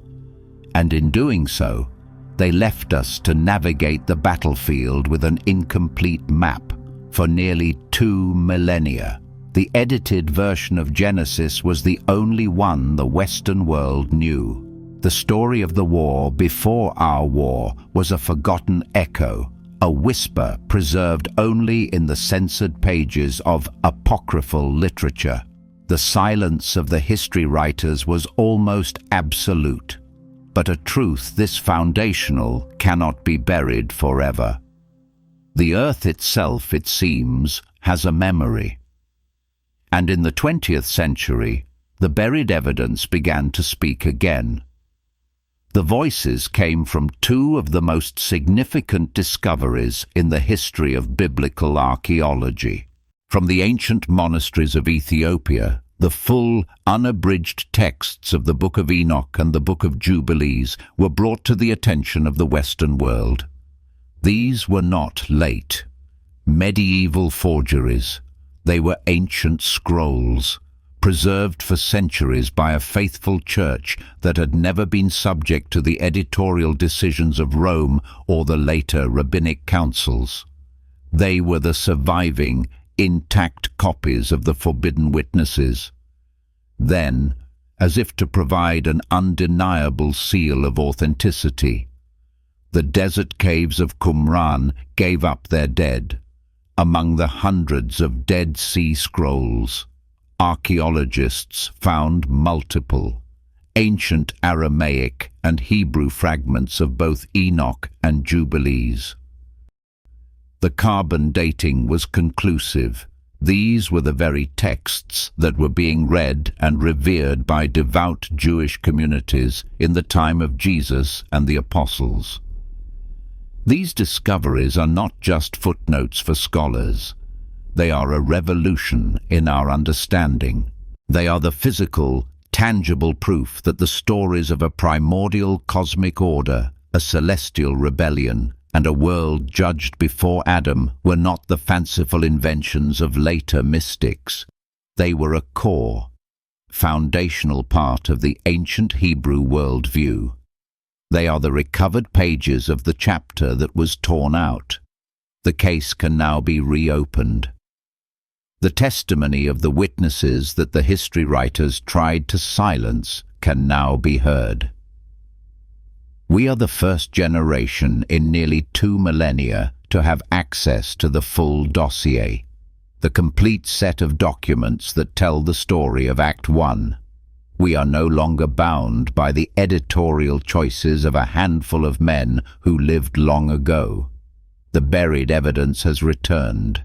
And in doing so, they left us to navigate the battlefield with an incomplete map for nearly 2 millennia. The edited version of Genesis was the only one the Western world knew. The story of the war before our war was a forgotten echo, a whisper preserved only in the censored pages of apocryphal literature. The silence of the history writers was almost absolute, but a truth this foundational cannot be buried forever. The earth itself, it seems, has a memory. And in the 20th century, the buried evidence began to speak again. The voices came from 2 of the most significant discoveries in the history of biblical archaeology. From the ancient monasteries of Ethiopia, the full, unabridged texts of the Book of Enoch and the Book of Jubilees were brought to the attention of the Western world. These were not late, medieval forgeries. They were ancient scrolls, preserved for centuries by a faithful church that had never been subject to the editorial decisions of Rome or the later rabbinic councils. They were the surviving, intact copies of the forbidden witnesses. Then, as if to provide an undeniable seal of authenticity, the desert caves of Qumran gave up their dead. Among the hundreds of Dead Sea Scrolls, archaeologists found multiple ancient Aramaic and Hebrew fragments of both Enoch and Jubilees. The carbon dating was conclusive. These were the very texts that were being read and revered by devout Jewish communities in the time of Jesus and the apostles. These discoveries are not just footnotes for scholars. They are a revolution in our understanding. They are the physical, tangible proof that the stories of a primordial cosmic order, a celestial rebellion, and a world judged before Adam were not the fanciful inventions of later mystics. They were a core, foundational part of the ancient Hebrew worldview. They are the recovered pages of the chapter that was torn out. The case can now be reopened. The testimony of the witnesses that the history writers tried to silence can now be heard. We are the first generation in nearly 2 millennia to have access to the full dossier, the complete set of documents that tell the story of Act 1. We are no longer bound by the editorial choices of a handful of men who lived long ago. The buried evidence has returned,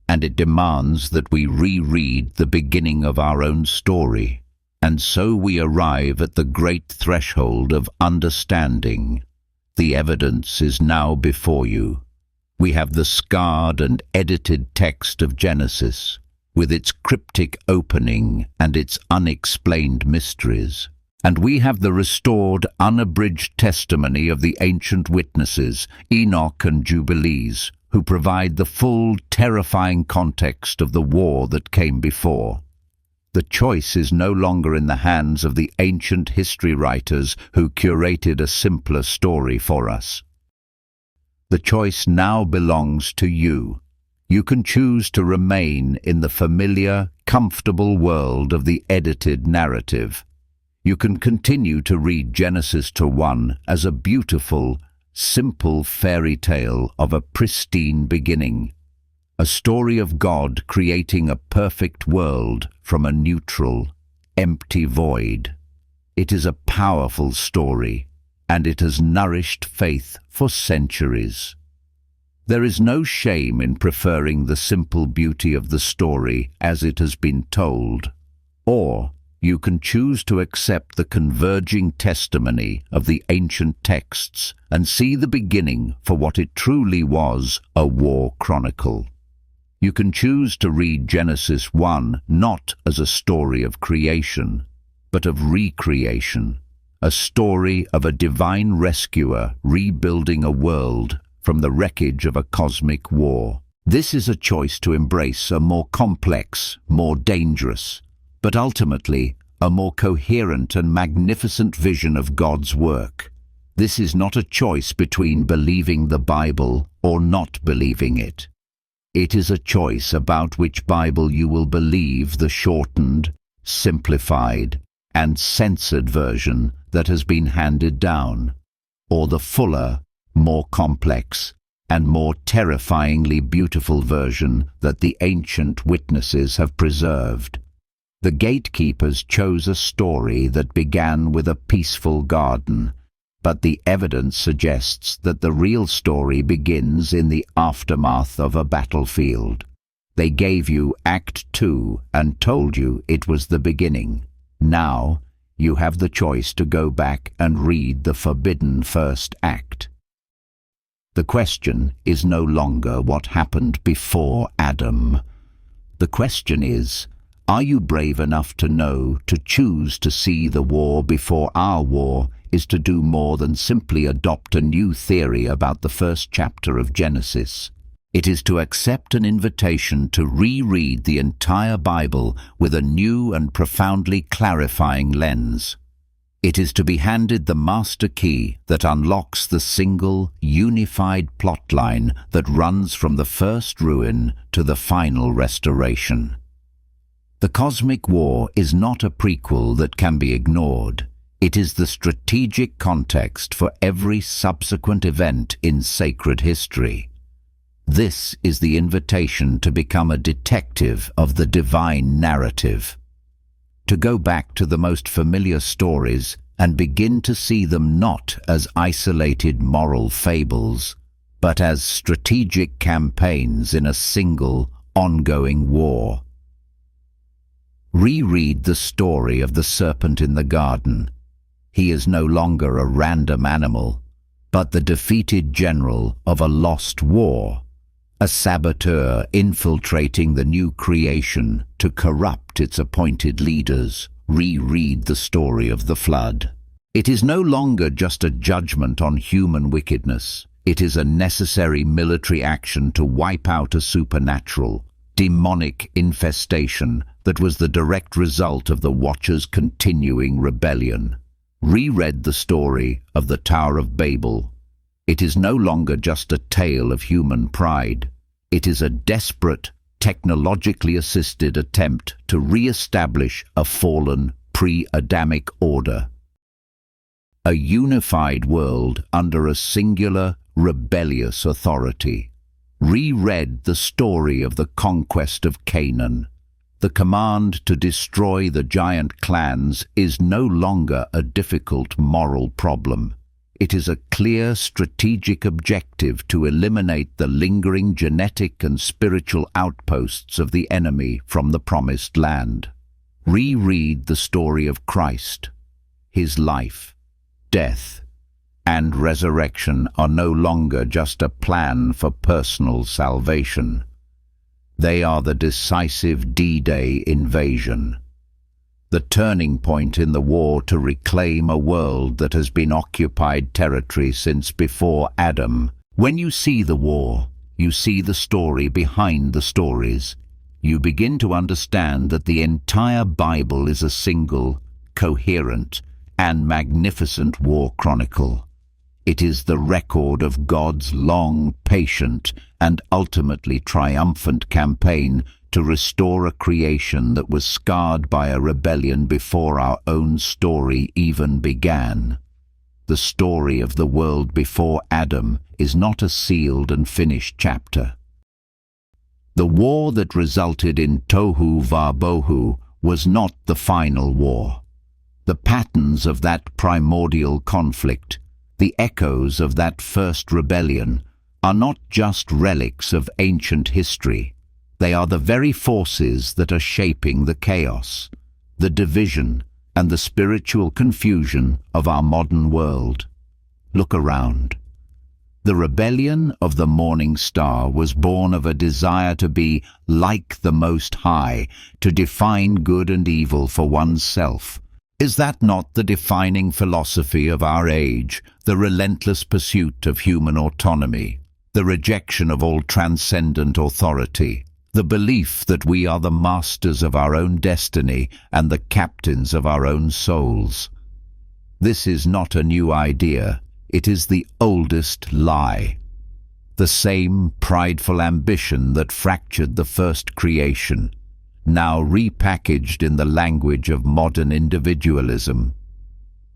and it demands that we reread the beginning of our own story. And so we arrive at the great threshold of understanding. The evidence is now before you. We have the scarred and edited text of Genesis, with its cryptic opening and its unexplained mysteries. And we have the restored, unabridged testimony of the ancient witnesses, Enoch and Jubilees, who provide the full, terrifying context of the war that came before. The choice is no longer in the hands of the ancient history writers who curated a simpler story for us. The choice now belongs to you. You can choose to remain in the familiar, comfortable world of the edited narrative. You can continue to read Genesis to 1 as a beautiful, simple fairy tale of a pristine beginning. A story of God creating a perfect world from a neutral, empty void. It is a powerful story, and it has nourished faith for centuries. There is no shame in preferring the simple beauty of the story as it has been told, or You can choose to accept the converging testimony of the ancient texts and see the beginning for what it truly was, a war chronicle. You can choose to read Genesis 1 not as a story of creation, but of recreation, a story of a divine rescuer rebuilding a world from the wreckage of a cosmic war. This is a choice to embrace a more complex, more dangerous, but ultimately a more coherent and magnificent vision of God's work. This is not a choice between believing the Bible or not believing it. It is a choice about which Bible you will believe, the shortened, simplified, and censored version that has been handed down, or the fuller, more complex, and more terrifyingly beautiful version that the ancient witnesses have preserved. The gatekeepers chose a story that began with a peaceful garden, but the evidence suggests that the real story begins in the aftermath of a battlefield. They gave you Act 2 and told you it was the beginning. Now, you have the choice to go back and read the forbidden first act. The question is no longer what happened before Adam. The question is, are you brave enough to know, to choose to see the war before our war is to do more than simply adopt a new theory about the first chapter of Genesis? It is to accept an invitation to reread the entire Bible with a new and profoundly clarifying lens. It is to be handed the master key that unlocks the single, unified plotline that runs from the first ruin to the final restoration. The cosmic war is not a prequel that can be ignored. It is the strategic context for every subsequent event in sacred history. This is the invitation to become a detective of the divine narrative, to go back to the most familiar stories and begin to see them not as isolated moral fables, but as strategic campaigns in a single, ongoing war. Reread the story of the serpent in the garden. He is no longer a random animal, but the defeated general of a lost war, a saboteur infiltrating the new creation to corrupt its appointed leaders. Reread the story of the flood. It is no longer just a judgment on human wickedness. It is a necessary military action to wipe out a supernatural, demonic infestation that was the direct result of the Watcher's continuing rebellion. Reread the story of the Tower of Babel. It is no longer just a tale of human pride. It is a desperate, technologically assisted attempt to re-establish a fallen, pre-Adamic order. A unified world under a singular, rebellious authority. Reread the story of the conquest of Canaan. The command to destroy the giant clans is no longer a difficult moral problem. It is a clear strategic objective to eliminate the lingering genetic and spiritual outposts of the enemy from the promised land. Reread the story of Christ. His life, death, and resurrection are no longer just a plan for personal salvation. They are the decisive D-Day invasion, the turning point in the war to reclaim a world that has been occupied territory since before Adam. When you see the war, you see the story behind the stories. You begin to understand that the entire Bible is a single, coherent, and magnificent war chronicle. It is the record of God's long, patient, and ultimately triumphant campaign to restore a creation that was scarred by a rebellion before our own story even began. The story of the world before Adam is not a sealed and finished chapter. The war that resulted in Tohu Va-Bohu was not the final war. The patterns of that primordial conflict, the echoes of that first rebellion, are not just relics of ancient history. They are the very forces that are shaping the chaos. the division, and the spiritual confusion of our modern world. Look around. The rebellion of the morning star was born of a desire to be like the Most High, to define good and evil for oneself. Is that not the defining philosophy of our age, the relentless pursuit of human autonomy, the rejection of all transcendent authority, the belief that we are the masters of our own destiny and the captains of our own souls? This is not a new idea. It is the oldest lie. The same prideful ambition that fractured the first creation, now repackaged in the language of modern individualism.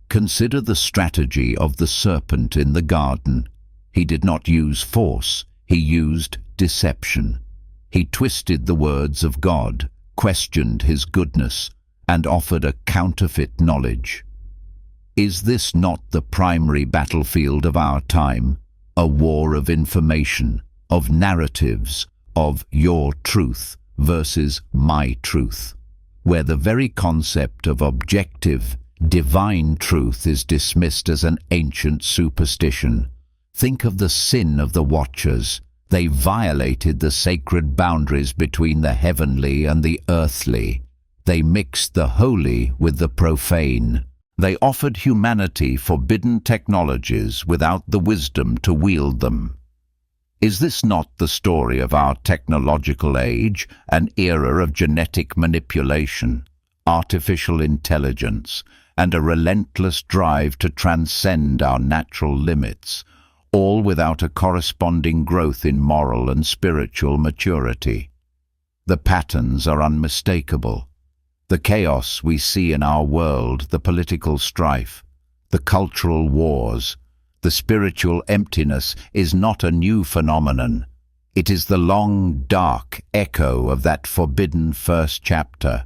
Consider the strategy of the serpent in the garden. He did not use force, he used deception. He twisted the words of God, questioned his goodness, and offered a counterfeit knowledge. Is this not the primary battlefield of our time? A war of information, of narratives, of your truth versus my truth, where the very concept of objective, divine truth is dismissed as an ancient superstition. Think of the sin of the Watchers. They violated the sacred boundaries between the heavenly and the earthly. They mixed the holy with the profane. They offered humanity forbidden technologies without the wisdom to wield them. Is this not the story of our technological age, an era of genetic manipulation, artificial intelligence, and a relentless drive to transcend our natural limits, all without a corresponding growth in moral and spiritual maturity? The patterns are unmistakable. The chaos we see in our world, the political strife, the cultural wars, the spiritual emptiness is not a new phenomenon. It is the long, dark echo of that forbidden first chapter.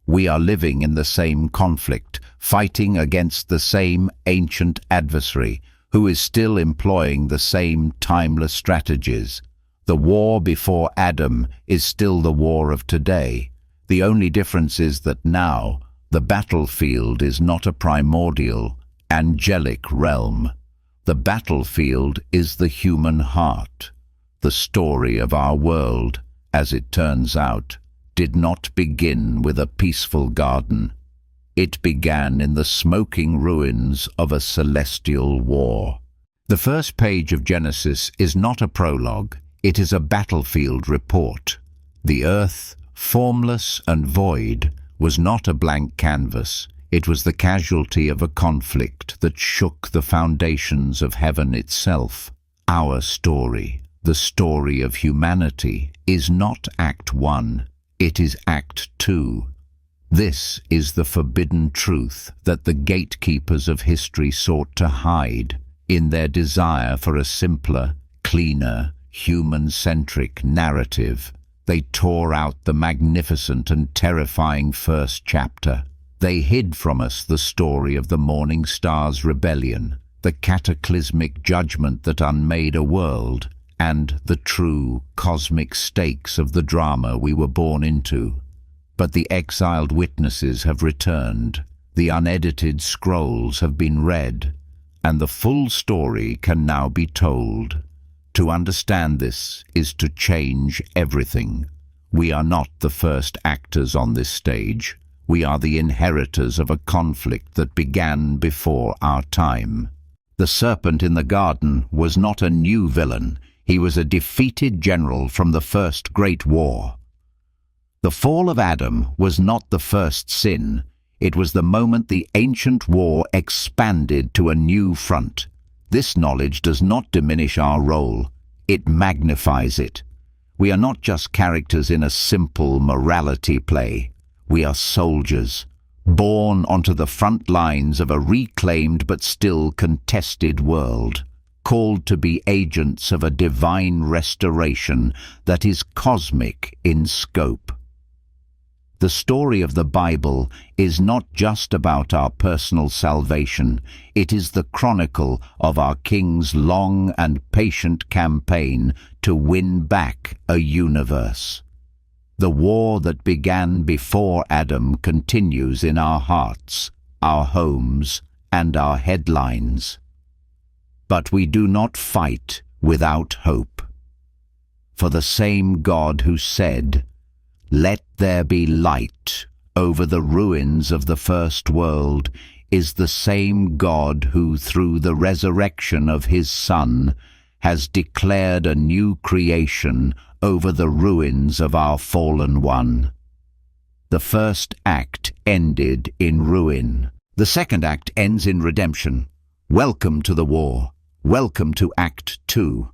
We are living in the same conflict, fighting against the same ancient adversary, who is still employing the same timeless strategies. The war before Adam is still the war of today. The only difference is that now the battlefield is not a primordial, angelic realm. The battlefield is the human heart. The story of our world, as it turns out, did not begin with a peaceful garden. It began in the smoking ruins of a celestial war. The first page of Genesis is not a prologue, it is a battlefield report. The earth, formless and void, was not a blank canvas. It was the casualty of a conflict that shook the foundations of heaven itself. Our story, the story of humanity, is not Act 1, it is Act 2. This is the forbidden truth that the gatekeepers of history sought to hide in their desire for a simpler, cleaner, human-centric narrative. They tore out the magnificent and terrifying first chapter. They hid from us the story of the morning star's rebellion, the cataclysmic judgment that unmade a world, and the true cosmic stakes of the drama we were born into. But the exiled witnesses have returned, the unedited scrolls have been read, and the full story can now be told. To understand this is to change everything. We are not the first actors on this stage. We are the inheritors of a conflict that began before our time. The serpent in the garden was not a new villain. He was a defeated general from the first great war. The fall of Adam was not the first sin. It was the moment the ancient war expanded to a new front. This knowledge does not diminish our role, it magnifies it. We are not just characters in a simple morality play. We are soldiers, born onto the front lines of a reclaimed but still contested world, called to be agents of a divine restoration that is cosmic in scope. The story of the Bible is not just about our personal salvation, it is the chronicle of our King's long and patient campaign to win back a universe. The war that began before Adam continues in our hearts, our homes, and our headlines. But we do not fight without hope. For the same God who said, "Let there be light," over the ruins of the first world, is the same God who, through the resurrection of his Son, has declared a new creation over the ruins of our fallen one. The first act ended in ruin. The second act ends in redemption. Welcome to the war. Welcome to Act 2.